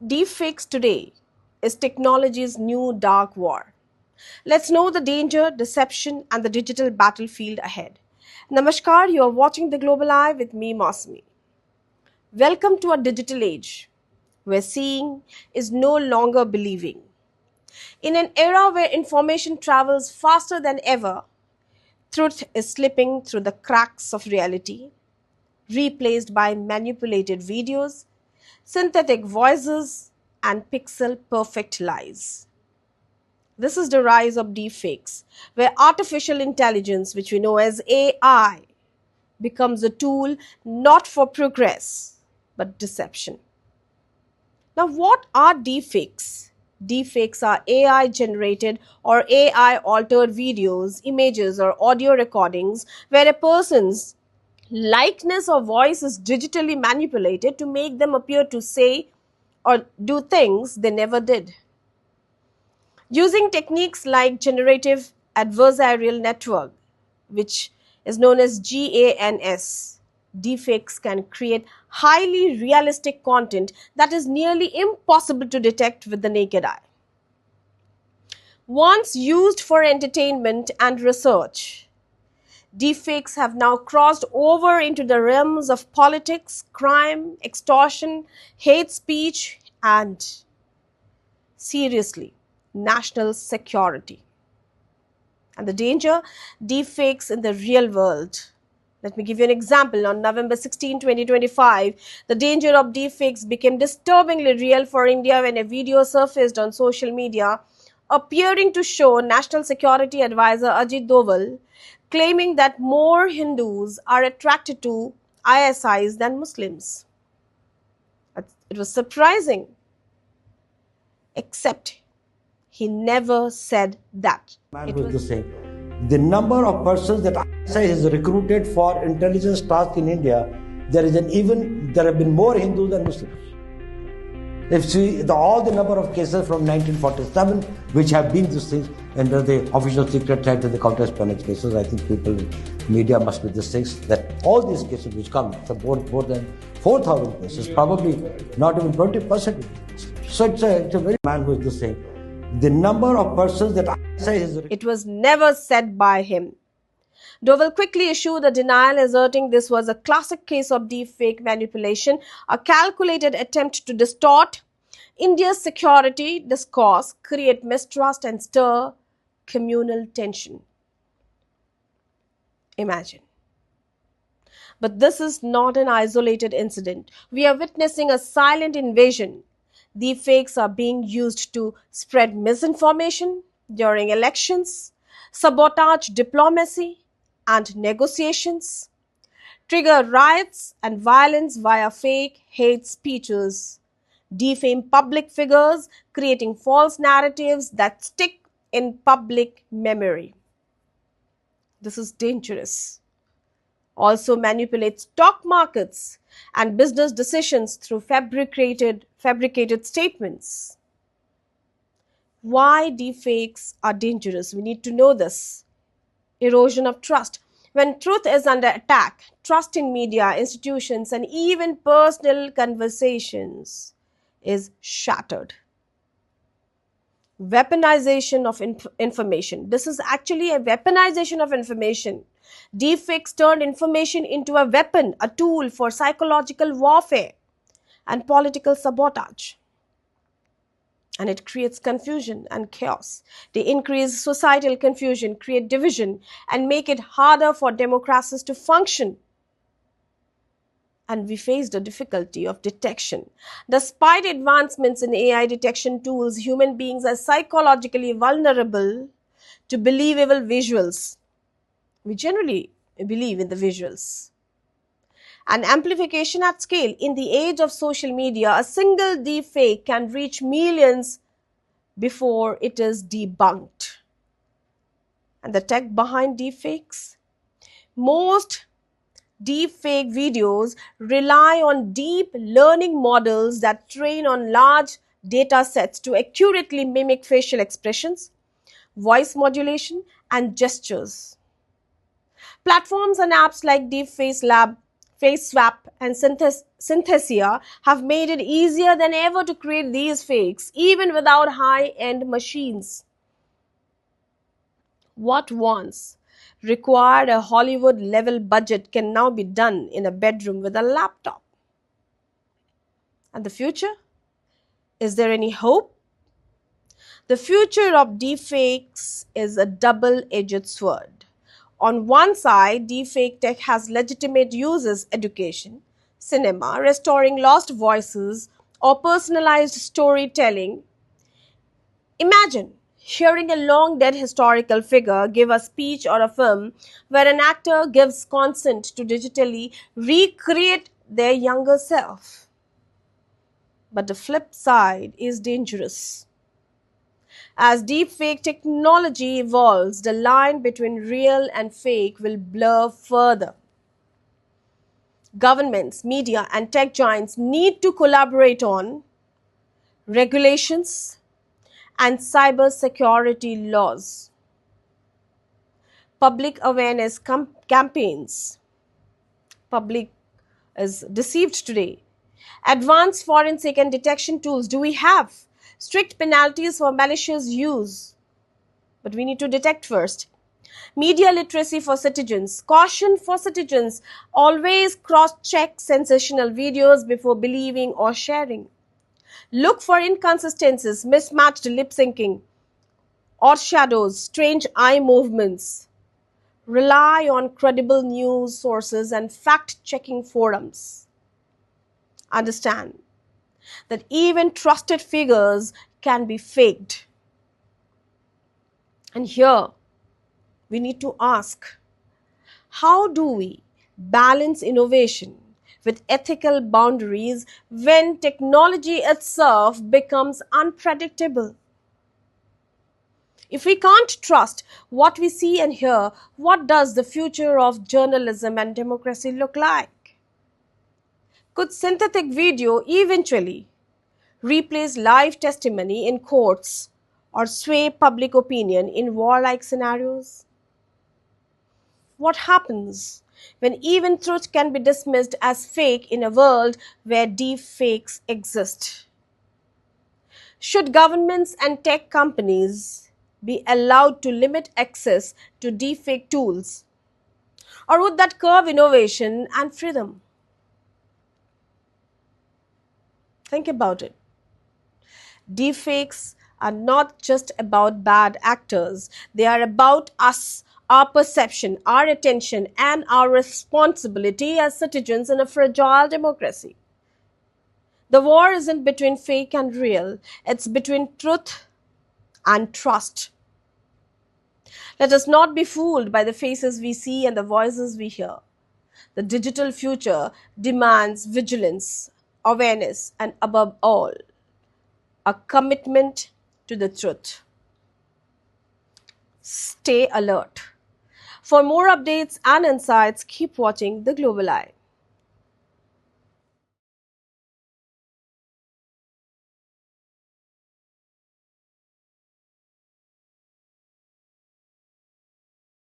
Deepfakes today is technology's new dark war. Let's know the danger, deception, and the digital battlefield ahead. Namaskar, you are watching The Global Eye with me, Masumi. Welcome to a digital age where seeing is no longer believing. In an era where information travels faster than ever, truth is slipping through the cracks of reality, replaced by manipulated videos, synthetic voices, and pixel perfect lies. This is the rise of deepfakes, where artificial intelligence, which we know as AI, becomes a tool not for progress but deception. Now, what are deepfakes? Deepfakes are AI generated or AI altered videos, images, or audio recordings where a person's likeness or voice is digitally manipulated to make them appear to say or do things they never did. Using techniques like generative adversarial network, which is known as GANS, deepfakes can create highly realistic content that is nearly impossible to detect with the naked eye. Once used for entertainment and research, deepfakes have now crossed over into the realms of politics, crime, extortion, hate speech, and, seriously, national security. And the danger, deepfakes in the real world. Let me give you an example. On November 16, 2025, the danger of deepfakes became disturbingly real for India when a video surfaced on social media appearing to show National Security Advisor Ajit Doval claiming that more Hindus are attracted to ISIs than Muslims. It was surprising, except he never said that. Man was the same. The number of persons that ISI has recruited for intelligence tasks in India, there have been more Hindus than Muslims. If see all the number of cases from 1947 which have been these things under the official secret act and the counter-espionage cases, I think people in media must be these things that all these cases which come, more than 4,000 cases, probably not even 20%. So it's a very man who is the same. The number of persons that ISI has... It was never said by him. Doval quickly issued a denial asserting this was a classic case of deepfake manipulation, a calculated attempt to distort India's security discourse, create mistrust and stir communal tension. Imagine. But this is not an isolated incident. We are witnessing a silent invasion. Deepfakes are being used to spread misinformation during elections, sabotage diplomacy and negotiations, trigger riots and violence via fake hate speeches, defame public figures, creating false narratives that stick in public memory. This is dangerous. Also manipulate stock markets and business decisions through fabricated statements. Why deepfakes are dangerous? We need to know this. Erosion of trust. When truth is under attack, trust in media, institutions, and even personal conversations is shattered. Weaponization of information. This is actually a weaponization of information. Deepfakes turned information into a weapon, a tool for psychological warfare and political sabotage. And it creates confusion and chaos. They increase societal confusion, create division, and make it harder for democracies to function. And we face the difficulty of detection. Despite advancements in AI detection tools, human beings are psychologically vulnerable to believable visuals. We generally believe in the visuals. And amplification at scale. In the age of social media, a single deepfake can reach millions before it is debunked. And the tech behind deepfakes? Most deepfake videos rely on deep learning models that train on large data sets to accurately mimic facial expressions, voice modulation, and gestures. Platforms and apps like Deepface Lab, face swap, and synthesia have made it easier than ever to create these fakes, even without high-end machines. What once required a Hollywood-level budget can now be done in a bedroom with a laptop. And the future? Is there any hope? The future of deepfakes is a double-edged sword. On one side, deepfake tech has legitimate uses: education, cinema, restoring lost voices, or personalized storytelling. Imagine hearing a long dead historical figure give a speech or a film where an actor gives consent to digitally recreate their younger self. But the flip side is dangerous. As deepfake technology evolves, the line between real and fake will blur further. Governments, media, and tech giants need to collaborate on regulations and cybersecurity laws, public awareness campaigns. Public is deceived today. Advanced forensic and detection tools. Do we have strict penalties for malicious use? But we need to detect first. Media literacy for citizens. Caution for citizens. Always cross-check sensational videos before believing or sharing. Look for inconsistencies, mismatched lip syncing, or shadows, strange eye movements. Rely on credible news sources and fact-checking forums. Understand that even trusted figures can be faked. And here we need to ask, how do we balance innovation with ethical boundaries when technology itself becomes unpredictable? If we can't trust what we see and hear, what does the future of journalism and democracy look like? Could synthetic video eventually replace live testimony in courts or sway public opinion in warlike scenarios? What happens when even truth can be dismissed as fake in a world where deep fakes exist? Should governments and tech companies be allowed to limit access to deepfake tools? Or would that curb innovation and freedom? Think about it. Deepfakes are not just about bad actors, they are about us, our perception, our attention, and our responsibility as citizens in a fragile democracy. The war isn't between fake and real, it's between truth and trust. Let us not be fooled by the faces we see and the voices we hear. The digital future demands vigilance, awareness, and above all, a commitment to the truth. Stay alert. For more updates and insights, keep watching The Global Eye.